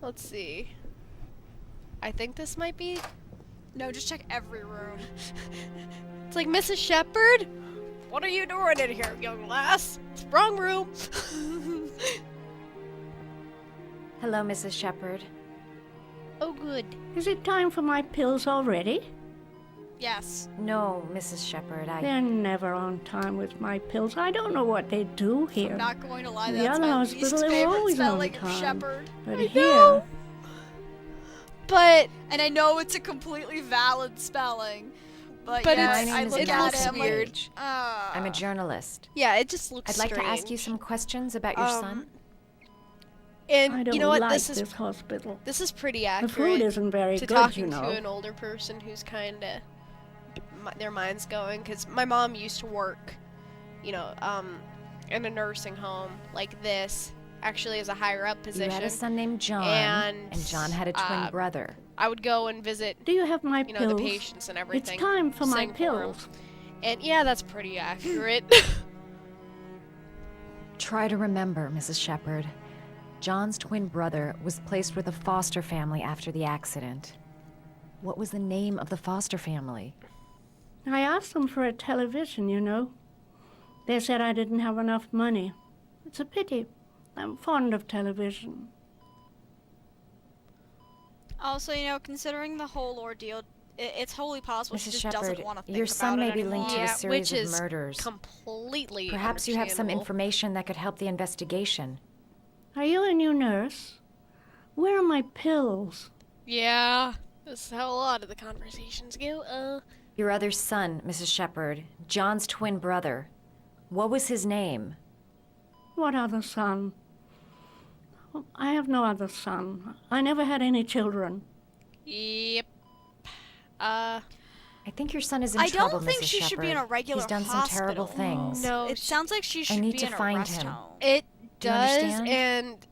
Let's see. I think this might be... No, just check every room. It's like, Mrs. Shepherd? What are you doing in here, young lass? It's the wrong room. Hello, Mrs. Shepherd. Oh, good. Is it time for my pills already? Yes. No, Mrs. Shepherd, They're never on time with my pills. I don't know what they do here. I'm not going to lie, The that's other my hospital, least they were favorite always on spelling of time. Shepherd. But I here, know. But And I know it's a completely valid spelling. But But yes, it's- I it look at looks it, I'm weird. like, I'm a journalist. yeah, it just looks I'd like strange. to ask you some questions about your son. And I don't you know what? like This this is hospital. pretty The accurate food isn't very to good, talking you know. to an older person who's kind of their mind's going. Because my mom used to work, in a nursing home like this, actually as a higher up You position. had a son named John, and, John had a twin brother. I would go and visit, Do you have my the pills? patients and everything. It's time for my sing for 'em. pills. And yeah, that's pretty accurate. Try to remember, Mrs. Shepherd. John's twin brother was placed with a foster family after the accident. What was the name of the foster family? I asked them for a television, you know. They said I didn't have enough money. It's a pity. I'm fond of television. Also, considering the whole ordeal, it's wholly possible she Mrs. just doesn't Shepherd, want to think your about son it may be anymore. linked to a Yeah, series which of is murders. completely Perhaps you have some understandable. information that could help the investigation. Are you a new nurse? Where are my pills? Yeah, this is how a lot of the conversations go. Your other son, Mrs. Shepherd, John's twin brother. What was his name? What other son? I have no other son. I never had any children. Yep. I think your son is in I trouble, don't think Mrs. she should be in a Shepherd. regular He's done some terrible hospital. things. No, It sounds like she should need be to in a find rest him. home. it Do you does, understand? and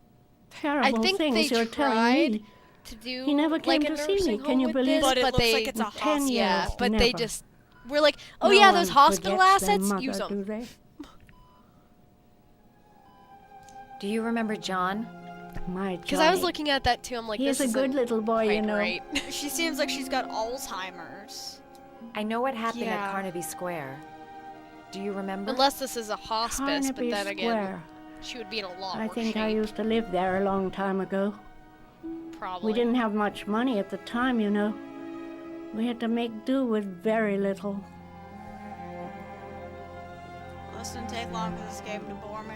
Terrible think things they you're telling tried me. to do He never came like a to see me. nursing Can home you with believe this, But it looks they, like it's a 10 hospital. yeah, years, but they never. just we're like, oh No yeah, one those hospital forgets their assets, mother, use do them. they? Do you remember John? My Because I was Johnny. looking at that too. I'm like, He this is a good isn't little boy, quite you know. right. She seems like she's got Alzheimer's. I know what happened Yeah. at Carnaby Square. Do you remember? Unless this is a hospice, Carnaby but then again, Square. she would be in a lot I more think I shape, used to live there a long time ago. probably. We didn't have much money at the time, you know. We had to make do with very little. This didn't take long for this game to bore me.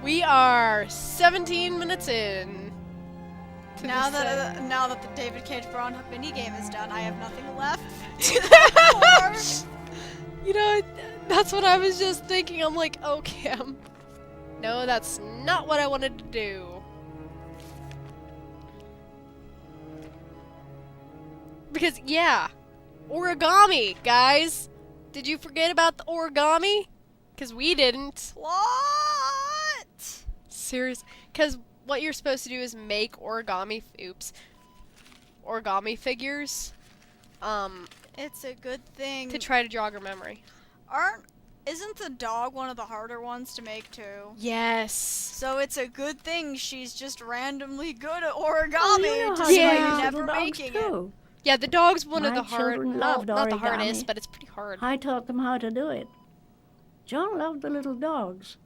We are 17 minutes in. to Now this, now that the David Cage Braun Hook minigame is done, I have nothing left to You know, that's what I was just thinking. I'm like, oh, Kim. No, that's not what I wanted to do. Because, yeah, origami, guys. Did you forget about the origami? Because we didn't. What? Serious. Because what you're supposed to do is make origami figures It's a good thing. to try to jog her memory. Isn't the dog one of the harder ones to make too? Yes. So it's a good thing she's just randomly good at origami. Oh, you know how just to Yeah. by make never little dogs making it. too. Yeah, the dog's one of My the hard. children Well, loved not the origami. hardest, but it's pretty hard. I taught them how to do it. John loved the little dogs.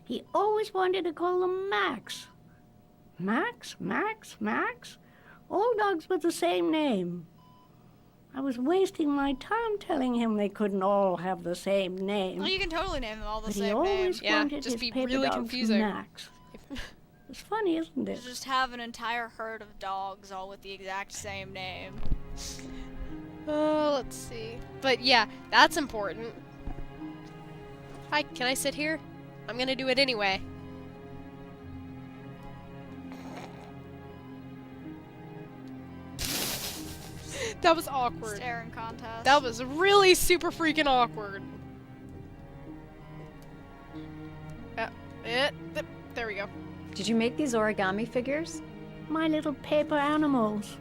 He always wanted to call them Max. Max, Max, Max? All dogs with the same name. I was wasting my time telling him they couldn't all have the same name. Well, you can totally name them all the But he same always name. Yeah, wanted just his be paper really dogs confusing. Max. It's funny, isn't it? Just have an entire herd of dogs all with the exact same name. Oh, let's see. But yeah, that's important. Hi, can I sit here? I'm gonna do it anyway. That was awkward. Staring contest. That was really super freaking awkward. There we go. Did you make these origami figures? My little paper animals.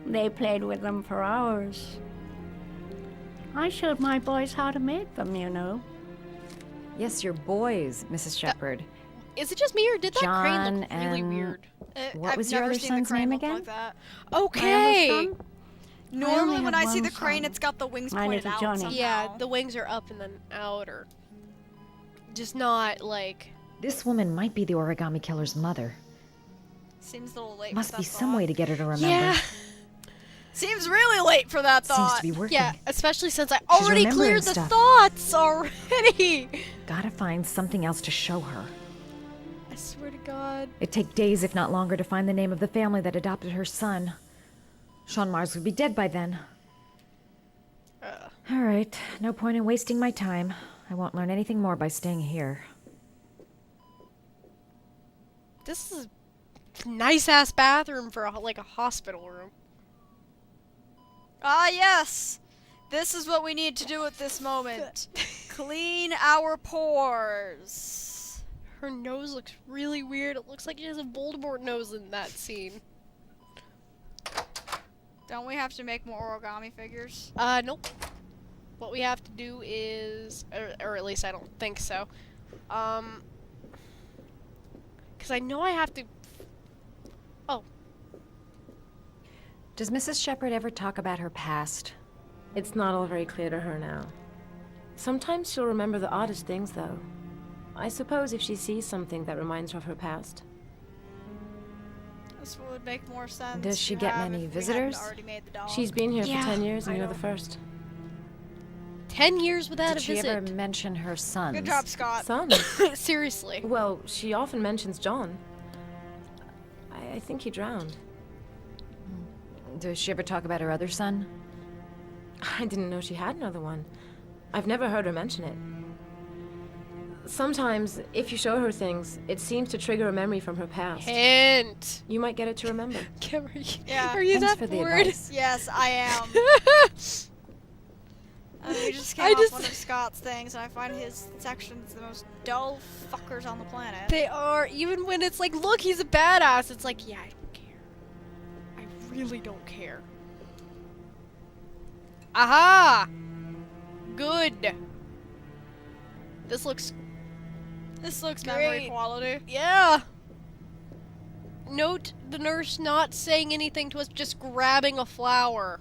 They played with them for hours. I showed my boys how to make them, you know. Yes, your boys, Mrs. Shepherd. Is it just me or did that crane John look really and- weird? What I've was your never other seen the son's crane name look again? Like that. Okay. My other son? Normally, only when have I see one the crane, son. it's got the wings My pointed little out Johnny. somehow. Yeah, the wings are up and then out, or just not like. This woman might be the origami killer's mother. Seems a little late. Must for be that some thought. way to get her to remember. Yeah. Seems really late for that Seems thought. to be working. Yeah, especially since I already remembering cleared the stuff. thoughts already. Gotta find something else to show her. I swear to God. It'd take days, if not longer, to find the name of the family that adopted her son. Sean Mars would be dead by then. All right, no point in wasting my time. I won't learn anything more by staying here. This is a nice ass bathroom for like a hospital room. Ah, yes. This is what we need to do at this moment. Clean our pores. Her nose looks really weird. It looks like she has a Voldemort nose in that scene. Don't we have to make more origami figures? Nope. What we have to do is, or at least I don't think so. Because I know I have to. Oh, Does Mrs. Shepherd ever talk about her past? It's not all very clear to her now. Sometimes she'll remember the oddest things, though. I suppose if she sees something that reminds her of her past. This would make more sense. Does she to get have many if we hadn't visitors? already made the dog. She's been here Yeah, for 10 years, and I you're the know. first. 10 years without Did a she visit. ever mention her sons? Good job, Scott. Son? Seriously. Well, she often mentions John. I think he drowned. Does she ever talk about her other son? I didn't know she had another one. I've never heard her mention it. Sometimes, if you show her things, it seems to trigger a memory from her past. Hint. You might get it to remember. Kim, are you, Yeah. are you Thanks that for the bored? advice. Yes, I am. We just came I off just- one of Scott's things, and I find his sections the most dull fuckers on the planet. They are, even when it's like, look, he's a badass. It's like, yeah, I don't care. I really don't care. Aha! Good. This looks, This looks memory Great. quality. yeah. Note the nurse not saying anything to us, just grabbing a flower.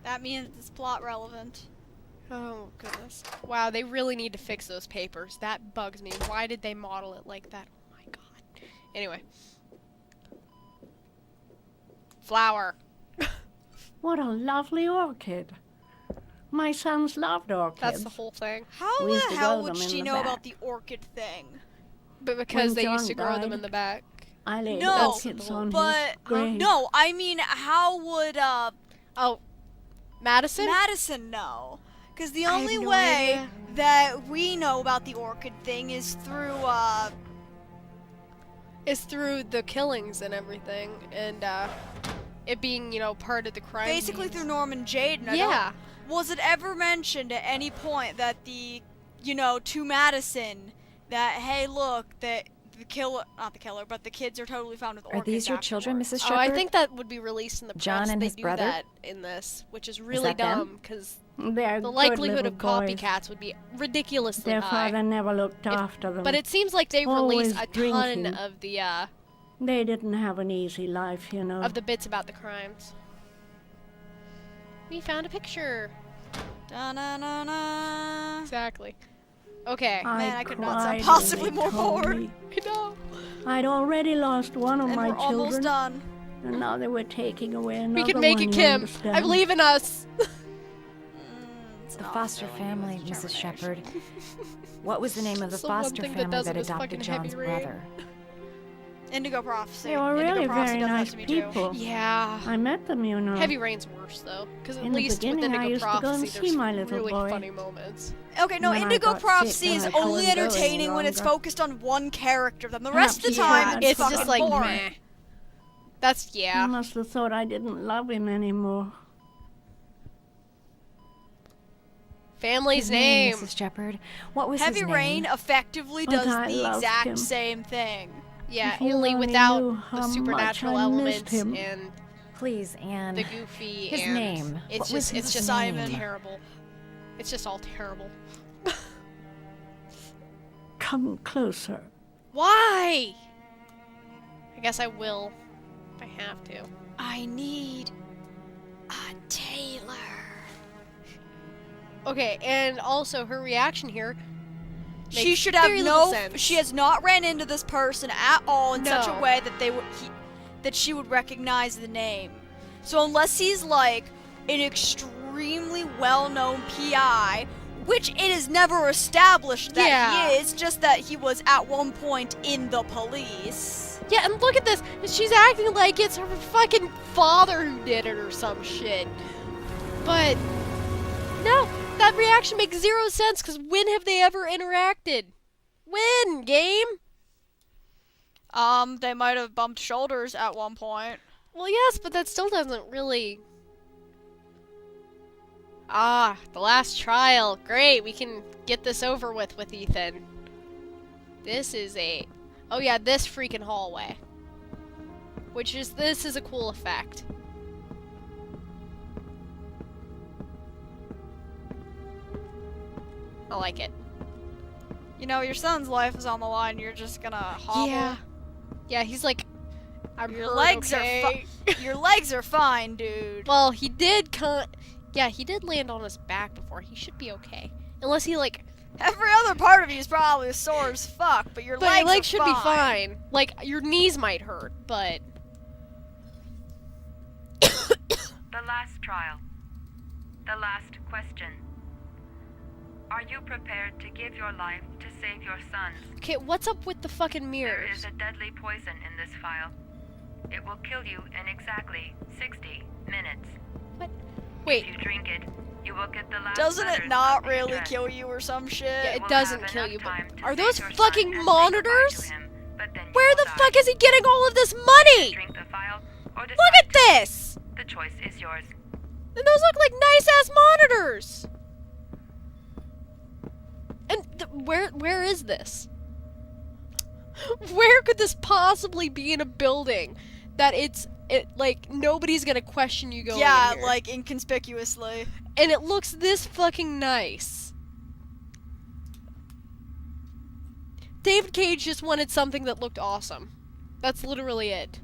That means it's plot relevant. Oh, goodness. Wow, they really need to fix those papers. That bugs me. Why did they model it like that? Oh my god. Anyway. Flower. What a lovely orchid. My sons loved orchids. That's the whole thing. How We used the to hell grow would them in she the know about back. the orchid thing? But because When they used John to grow them died. in the back. I laid No, orchids on But his grave. no, I mean, how would Oh, Madison? Madison know? Because the I have only no way idea. that we know about the orchid thing is through Is through the killings and everything, and it being, you know, part of the crime. basically scenes. through Norman Jaden. Yeah. Was it ever mentioned at any point that to Madison, that hey, look, that the killer, not the killer, but the kids are totally found with Are orchids these your children, afterwards? Mrs. Oh, Shepherd? I think that would be released in the press. John and they his do brother? that in this, which is really that them? dumb because They're the good likelihood little of boys. copycats would be ridiculously Their high. father never looked after them. But it seems like they release Always a drinking. ton of the They didn't have an easy life, you know. bits about the crimes. We found a picture. Da-na-na-na. Exactly. Okay. Man, I could not sound cried possibly when more they told bored. me. I know. I'd already lost one of And my we're almost children, done. and now they were taking away another We can make one, it, you Kim. understand? I believe in us. It's The not foster filling family, with Mrs. determination. Shepherd. What was the name of the That's the one foster thing that family doesn't that is fucking adopted Heavy John's Rain. brother? Indigo Prophecy. They were Indigo really Prophecy very does that nice to me too. people. Yeah. I met them, you know. Heavy Rain's worse though, because at In the least with beginning, I Indigo used to go and Prophecy, see there's my little really boy. funny moments. Okay, no, When I Indigo got Prophecy sick is and I only couldn't go any entertaining when it's longer. focused on one character. Then the rest of the Perhaps time, he had it's It's fucking just like boring. meh. That's He yeah. must have thought I didn't love him anymore. Family's His name. Mrs. Shepherd. What was Heavy his Rain name? effectively But does I the loved exact him. same thing. Yeah, If you only only without knew the how much supernatural I missed elements him. and Please, Anne. the goofy His and name. it's What just was it's his just name? terrible. It's just all terrible. Come closer. Why? I guess I will. If I have to. I need a tailor. Okay, and also her reaction here. She makes should have very little no. sense. She has not ran into this person at all in such a No. way that that she would recognize the name. So unless he's like an extremely well-known PI, which it is never established that Yeah. he is, just that he was at one point in the police. Yeah, and look at this. She's acting like it's her fucking father who did it or some shit. But no, that reaction makes zero sense because when have they ever interacted? When, game? They might have bumped shoulders at one point. Well, yes, but that still doesn't really. Ah, the last trial. Great, we can get this over with Ethan. This is a. Oh yeah, this freaking hallway. This is a cool effect. I like it. You know, your son's life is on the line. You're just gonna hobble. Yeah. Yeah, he's like, I'm Your hurt, legs okay? are your legs are fine, dude. Well, he did yeah, he did land on his back before. He should be okay. Unless he like, Every other part of you is probably sore as fuck, but your but legs, your legs are should be fine. Like, your knees might hurt, but The last trial. The last question. Are you prepared to give your life to save your sons? okay, what's up with the fucking There mirrors? is a deadly poison in this vial. It will kill you in exactly 60 minutes. Wait, If you drink it, you will get the last Doesn't letters it not of the really address. kill you or some shit? Yeah, it You will doesn't have kill enough you, but time to are save those your son fucking and say goodbye monitors? to him, but then you where will the die. fuck is he getting all of this money? Drink the vial or decide Look at to- this! The choice is yours. And those look like nice-ass monitors! And where is this? Where could this possibly be in a building that like nobody's gonna question you going Yeah, in here? like inconspicuously. And it looks this fucking nice. David Cage just wanted something that looked awesome. That's literally it.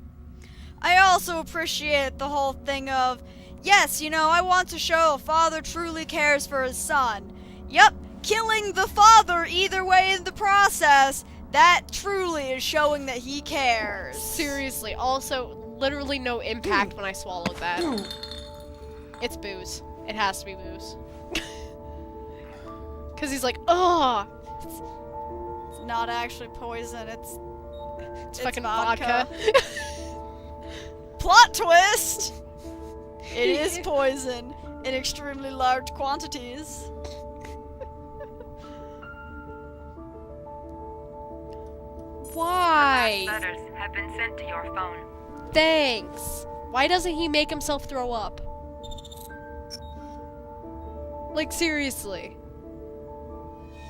I also appreciate the whole thing of, yes, you know, I want to show a father truly cares for his son. Yep, killing the father either way in the process, that truly is showing that he cares. Seriously. Also, literally no impact when I swallowed that. It's booze. It has to be booze. Because he's like, oh, It's not actually poison, it's fucking vodka. Plot twist! It is poison in extremely large quantities. Why? Letters have been sent to your phone. Thanks. Why doesn't he make himself throw up? Like, seriously.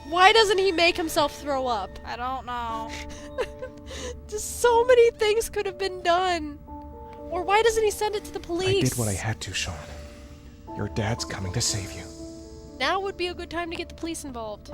Why doesn't he make himself throw up? I don't know. Just so many things could have been done. Or why doesn't he send it to the police? I did what I had to, Sean. Your dad's coming to save you. Now would be a good time to get the police involved.